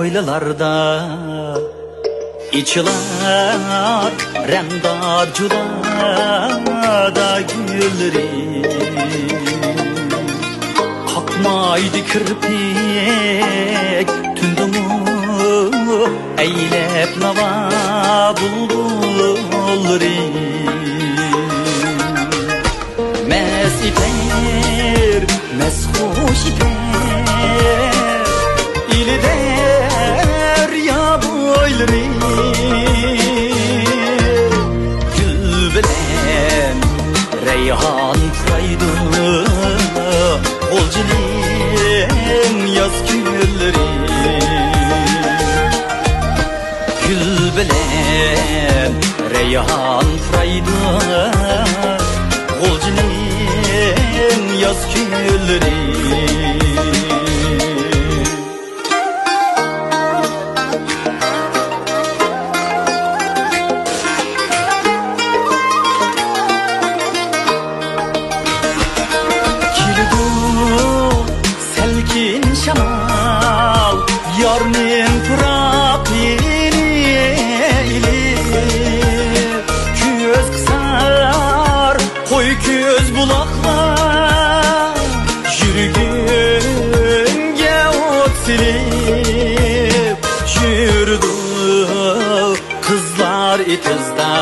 koylalarda içilar remdarcılarda gülleri kalkmaydı kirpik tündümü eylep nava buldulları mes iter mes hoş iter ili derya boyları gül bilen reyhan fraydı olcinin yaz gülleri gül bilen reyhan fraydı olcinin yaz gülleri şamal yarnin pırapini köz kısar koy köz bulaklar yürgünge ot silip yürüdü kızlar itizda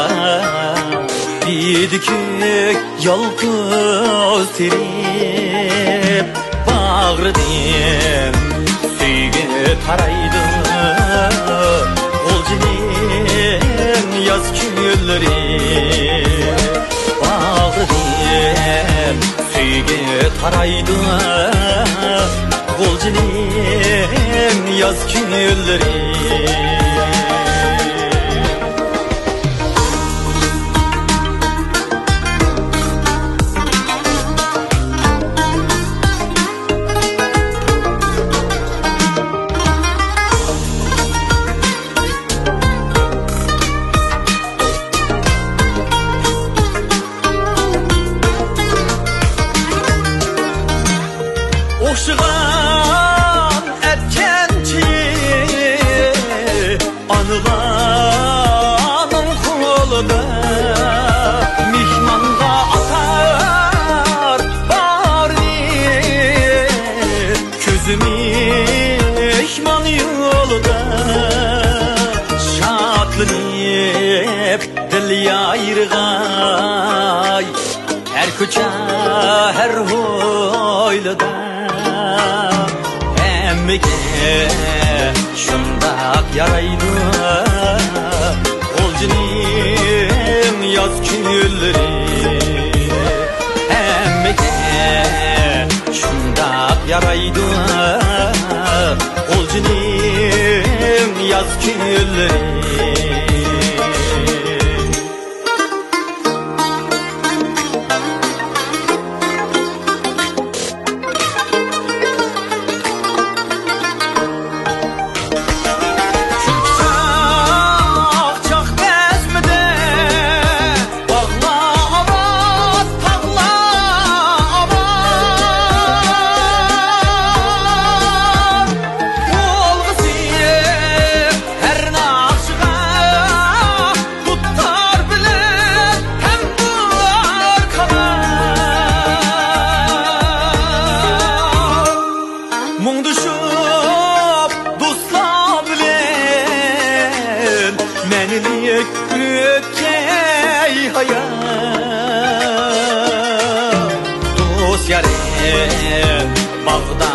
bidikük yalkız tirip bağırdım süygü taraydı olcinin yaz gülleri bağırdım süygü taraydı olcinin yaz gülleri Oşuğan etkenci anılanın kolunda mihmanda atar bari közü mihman yolunda şatlanıp dil yayrığay her koça her hoylada emmege şundak yaraydı olcinin yaz gülleri emmege şundak yaraydı olcinin yaz gülleri Mung düşüp dostlar bilen menilik ökey hayat dost yarem bağda